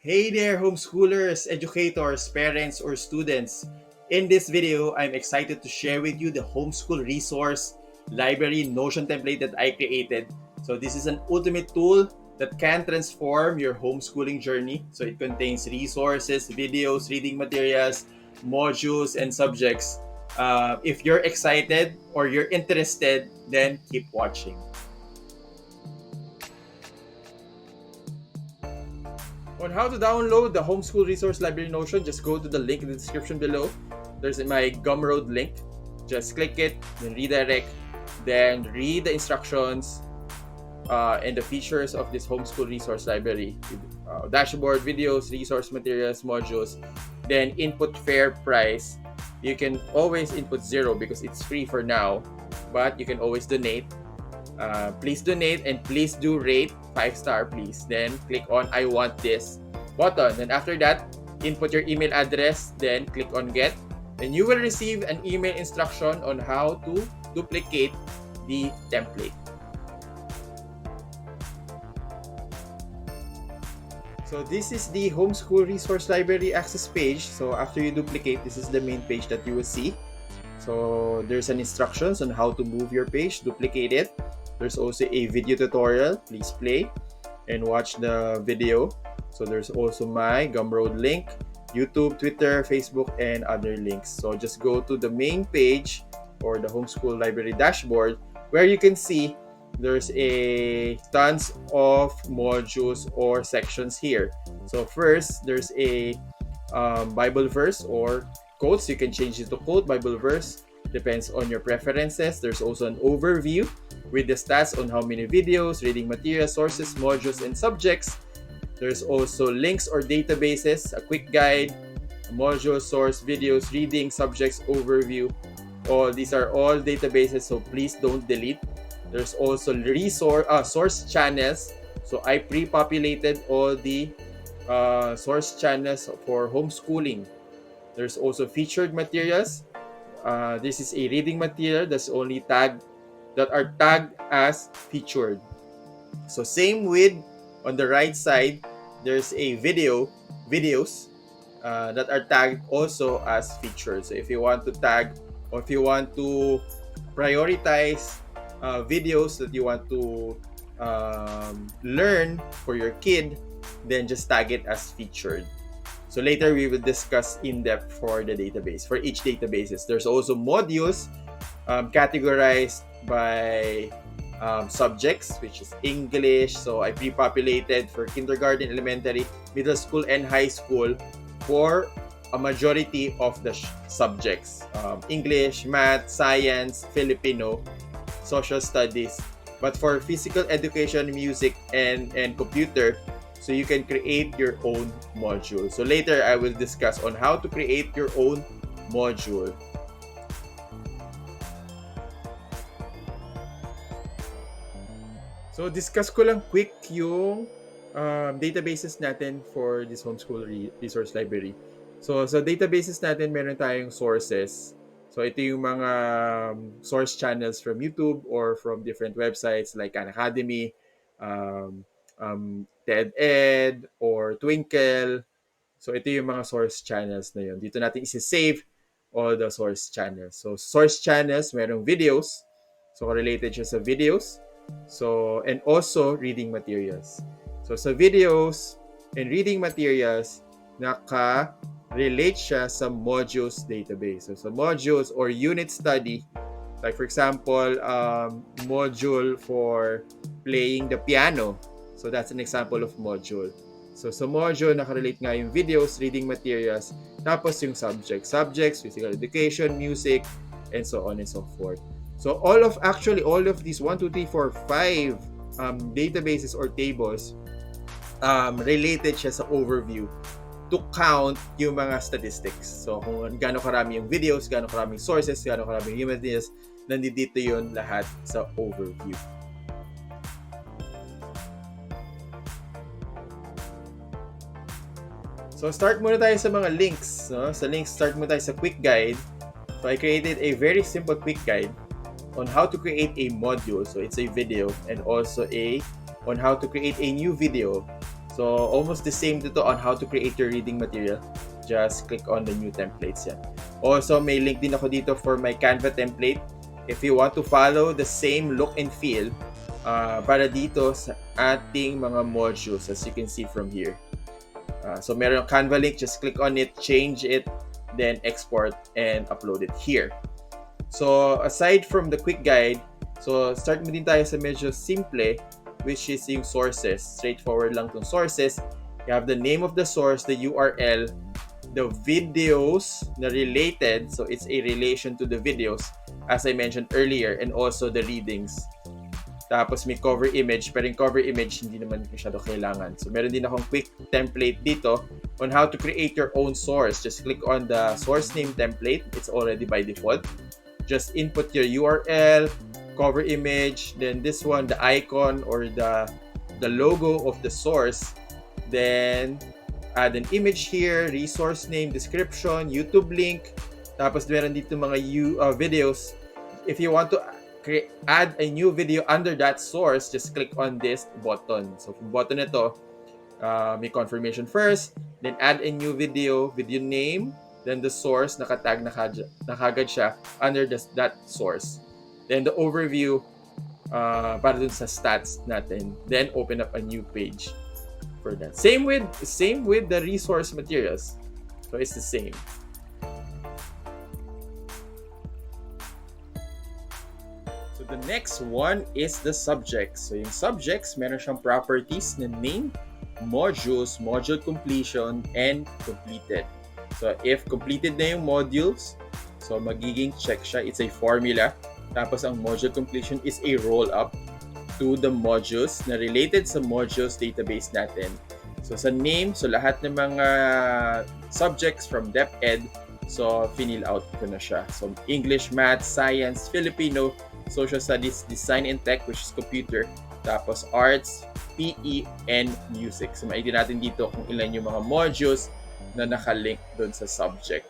Hey there, homeschoolers, educators, parents, or students. In this video, I'm excited to share with you the homeschool resource library Notion template that I created. So this is an ultimate tool that can transform your homeschooling journey. So it contains resources, videos, reading materials, modules, and subjects. If you're excited or you're interested, then keep watching. On how to download the Homeschool Resource Library Notion, just go to the link in the description below. There's my Gumroad link. Just click it, then redirect, then read the instructions and the features of this Homeschool Resource Library. Dashboard, videos, resource materials, modules, then input fair price. You can always input 0 because it's free for now, but you can always donate. Please donate and please do rate 5-star please. Then click on I want this button. Then after that, input your email address, then click on get. Then you will receive an email instruction on how to duplicate the template. So this is the Homeschool Resource Library access page. So after you duplicate, this is the main page that you will see. So there's an instructions on how to move your page, duplicate it. There's also a video tutorial. Please play and watch the video. So there's also my Gumroad link, YouTube, Twitter, Facebook, and other links. So just go to the main page or the Homeschool Library dashboard where you can see there's a tons of modules or sections here. So first, there's a Bible verse or quotes. You can change it to quote, Bible verse. Depends on your preferences. There's also an overview with the stats on how many videos, reading materials, sources, modules, and subjects. There's also links or databases, a quick guide, a module, source, videos, reading, subjects, overview. All these are all databases, so please don't delete. There's also source channels. So I pre-populated all the source channels for homeschooling. There's also featured materials. This is a reading material that's only tagged that are tagged as featured. So same with on the right side, there's a videos that are tagged also as featured. So if you want to tag or if you want to prioritize videos that you want to learn for your kid, then just tag it as featured. So later we will discuss in depth for the database. For each databases, there's also modules categorized by subjects, which is English. So I pre-populated for kindergarten, elementary, middle school, and high school for a majority of the subjects. English, math, science, Filipino, social studies. But for physical education, music, and computer, so you can create your own module. So later I will discuss on how to create your own module. So discuss ko lang quick yung databases natin for this homeschool resource library. So sa databases natin, meron tayong sources. So ito yung mga source channels from YouTube or from different websites like Khan Academy, TED-Ed, or Twinkle. So ito yung mga source channels na yun. Dito natin isi-save all the source channels. So source channels, merong videos. So related siya sa videos. So, and also reading materials. So sa videos and reading materials, naka-relate siya sa modules database. So sa modules or unit study, like for example, module for playing the piano. So that's an example of module. So sa module, nakarelate nga yung videos, reading materials, tapos yung subjects, physical education, music, and so on and so forth. So all of these 1, 2, 3, 4, 5 databases or tables related siya sa overview to count yung mga statistics. So kung gaano karami yung videos, gaano karaming sources, gaano karaming yung materials, nandito yun lahat sa overview. So start muna tayo sa mga links. No? Sa links, start muna tayo sa quick guide. So I created a very simple quick guide on how to create a module. So it's a video and also on how to create a new video. So almost the same dito on how to create your reading material. Just click on the new templates yan. Also, may link din ako dito for my Canva template. If you want to follow the same look and feel para dito sa ating mga modules, as you can see from here. So meron yung Canva link, just click on it, change it, then export and upload it here. So aside from the quick guide, so start mo din tayo sa medyo simple, which is yung sources. Straightforward lang tong sources. You have the name of the source, the URL, the videos na related, so it's a relation to the videos as I mentioned earlier, and also the readings. Tapos may cover image, pero yung cover image hindi naman masyado kailangan. So meron din akong quick template dito on how to create your own source. Just click on the source name template. It's already by default. Just input your URL, cover image, then this one, the icon or the logo of the source. Then add an image here, resource name, description, YouTube link. Tapos meron dito mga videos. If you want to add a new video under that source, just click on this button. So yung button nito, may confirmation first, then add a new video name, then the source, nakatag na kagad siya under that source. Then the overview para dun sa stats natin. Then open up a new page for that. Same with the resource materials. So it's the same. So the next one is the subjects. So yung subjects, meron siyang properties na name, modules, module completion, and completed. So if completed na yung modules, so magiging check siya. It's a formula. Tapos ang module completion is a roll-up to the modules na related sa modules database natin. So sa name, so lahat ng mga subjects from DepEd, so finil out ko na siya. So English, Math, Science, Filipino, Social Studies, Design and Tech, which is computer, tapos Arts, PE, and Music. So maiti natin dito kung ilan yung mga modules na nakalink doon sa subject.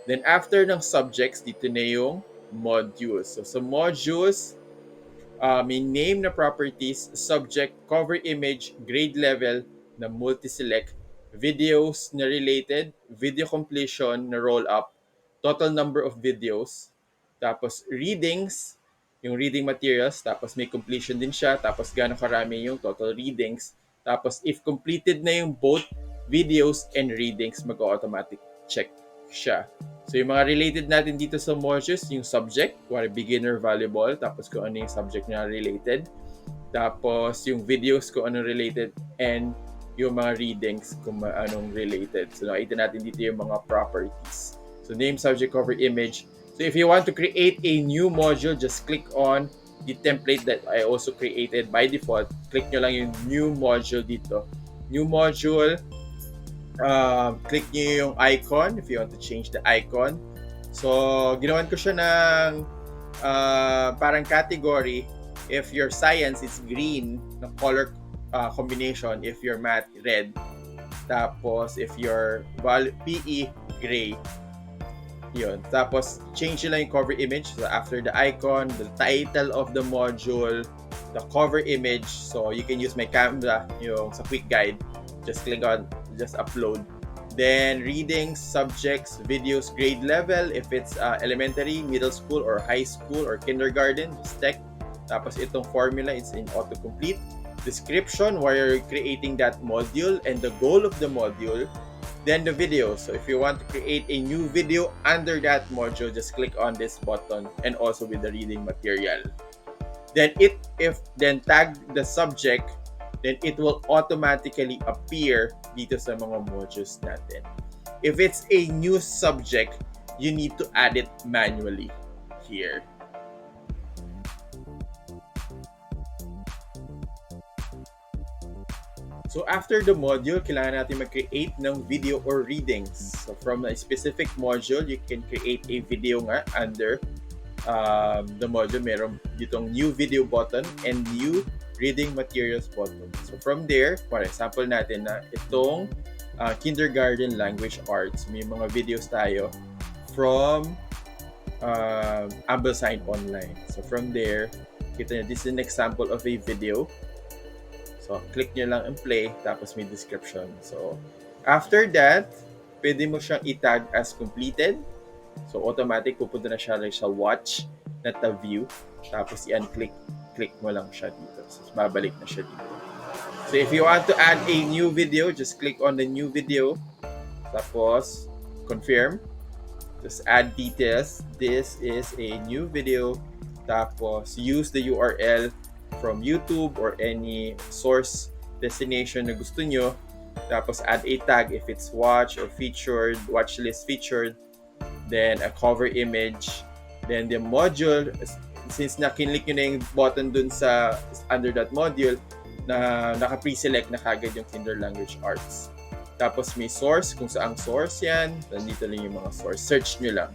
Then after ng subjects, dito na yung modules. So sa modules, may name na properties, subject, cover image, grade level na multi-select, videos na related, video completion na roll-up, total number of videos, tapos readings, yung reading materials, tapos may completion din siya, tapos gaano karami yung total readings, tapos if completed na yung both videos and readings, mag-automatic check siya. So yung mga related natin dito sa modules, yung subject, kuwari beginner, volleyball, tapos kung ano yung subject na related, tapos yung videos kung ano related, and yung mga readings kung anong related. So nakita natin dito yung mga properties. So name, subject, cover, image. So if you want to create a new module, just click on the template that I also created by default. Click nyo lang yung new module dito. New module, click nyo yung icon if you want to change the icon. So ginawan ko siya ng parang category. If your science is green, na color combination. If your math, red. Tapos if your PE, gray. Yun. Tapos, change nyo lang yung cover image. So, after the icon, the title of the module, the cover image. So, you can use my Canva, yung sa quick guide. Just click on, just upload. Then, readings, subjects, videos, grade level. If it's elementary, middle school, or high school, or kindergarten, just check. Tapos, itong formula, it's in autocomplete. Description, why you're creating that module, and the goal of the module. Then the video. So if you want to create a new video under that module, just click on this button and also with the reading material. Then then tag the subject, then it will automatically appear dito sa mga modules natin. If it's a new subject, you need to add it manually here. So after the module, kailangan natin mag-create ng video or readings. So from a specific module, you can create a video nga under the module. Meron ditong new video button and new reading materials button. So from there, for example natin na itong kindergarten language arts, may mga videos tayo from Ambleside Online. So from there, kita nyo, this is an example of a video. So, click nyo lang and play, tapos may description. So, after that, pwede mo siyang itag as completed. So, automatic, pupunta na siya like sa watch, not the view. Tapos, i-unclick, click mo lang siya dito. So, babalik na siya dito. So, if you want to add a new video, just click on the new video. Tapos, confirm. Just add details. This is a new video. Tapos, use the URL from YouTube or any source destination na gusto nyo. Tapos, add a tag if it's watch or featured, watch list featured. Then, a cover image. Then, the module, since nakinlik nyo na yung button dun sa under that module, na naka-pre-select na kagad yung Kinder Language Arts. Tapos may source, kung saang source yan. Nandito lang yung mga source. Search nyo lang.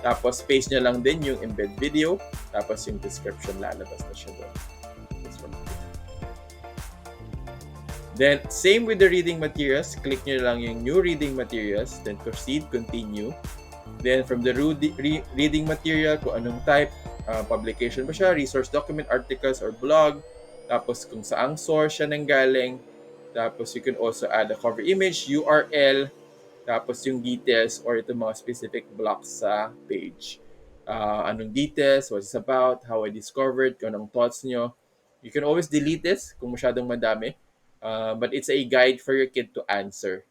Tapos paste nyo lang din yung embed video. Tapos yung description lalabas na siya doon. Then, same with the reading materials. Click nyo lang yung new reading materials. Then proceed, continue. Then from the reading material, kung anong type, publication ba siya, resource document, articles, or blog. Tapos kung saang source siya nanggaling. Tapos you can also add a cover image, URL, tapos yung details or itong mga specific blocks sa page. Anong details, what it's about, how I discovered, kung anong thoughts nyo. You can always delete this kung masyadong madami. But it's a guide for your kid to answer.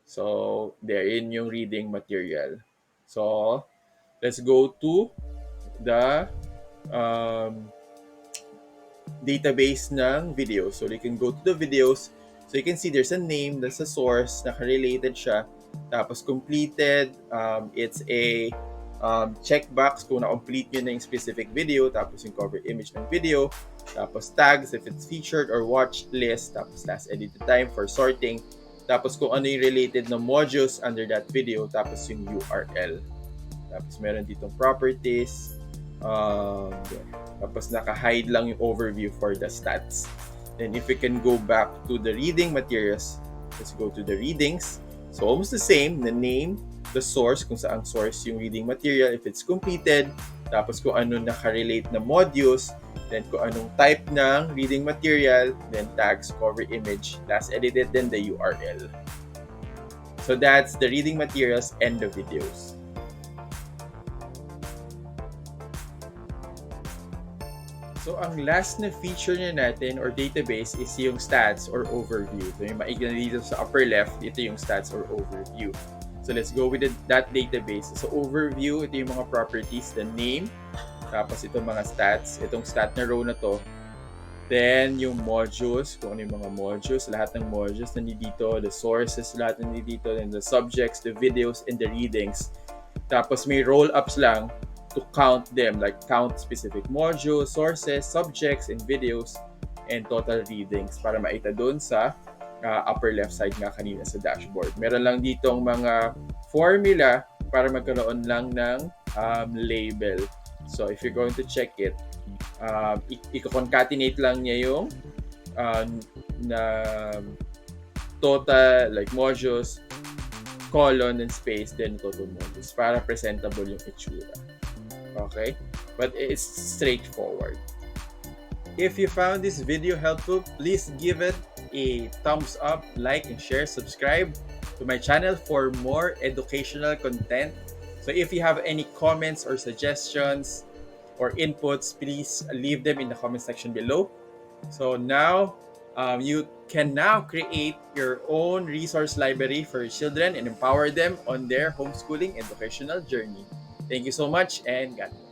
So, there in yung reading material. So, let's go to the database ng videos. So, you can go to the videos. So, you can see there's a name, there's a source, naka-related siya. Tapos, completed. It's a checkbox kung na-complete nyo na yung specific video. Tapos, yung cover image ng video. Tapos, tags if it's featured or watched list. Tapos, last edited time for sorting. Tapos, kung ano yung related na modules under that video. Tapos, yung URL. Tapos, meron ditong properties. Tapos, naka-hide lang yung overview for the stats. Then, if we can go back to the reading materials, let's go to the readings. So, almost the same. The name, the source, kung saan source yung reading material, if it's completed. Tapos, kung ano naka-relate na modules. Then, kung anong type ng reading material. Then, tags, cover image, last edited, then the URL. So, that's the reading materials and the videos. So, ang last na feature niya natin or database is yung stats or overview. So, yung makikita dito sa upper left, ito yung stats or overview. So, let's go with that database. So, overview, ito yung mga properties, the name, tapos itong mga stats, itong stat na row na to. Then, yung modules, kung ano yung mga modules, lahat ng modules nandito, the sources, lahat nandito, then the subjects, the videos, and the readings. Tapos, may roll-ups lang to count them, like count specific modules, sources, subjects, and videos, and total readings para maita doon sa upper left side nga kanina sa dashboard. Meron lang ditong mga formula para magkaroon lang ng label. So, if you're going to check it, i-concatenate lang niya yung na total, like modules, colon, and space, then total modules para presentable yung itsura. Okay? But it's straightforward. If you found this video helpful, please give it a thumbs up, like, and share. Subscribe to my channel for more educational content. So if you have any comments or suggestions or inputs, please leave them in the comment section below. So now, you can now create your own resource library for your children and empower them on their homeschooling educational journey. Thank you so much and God bless.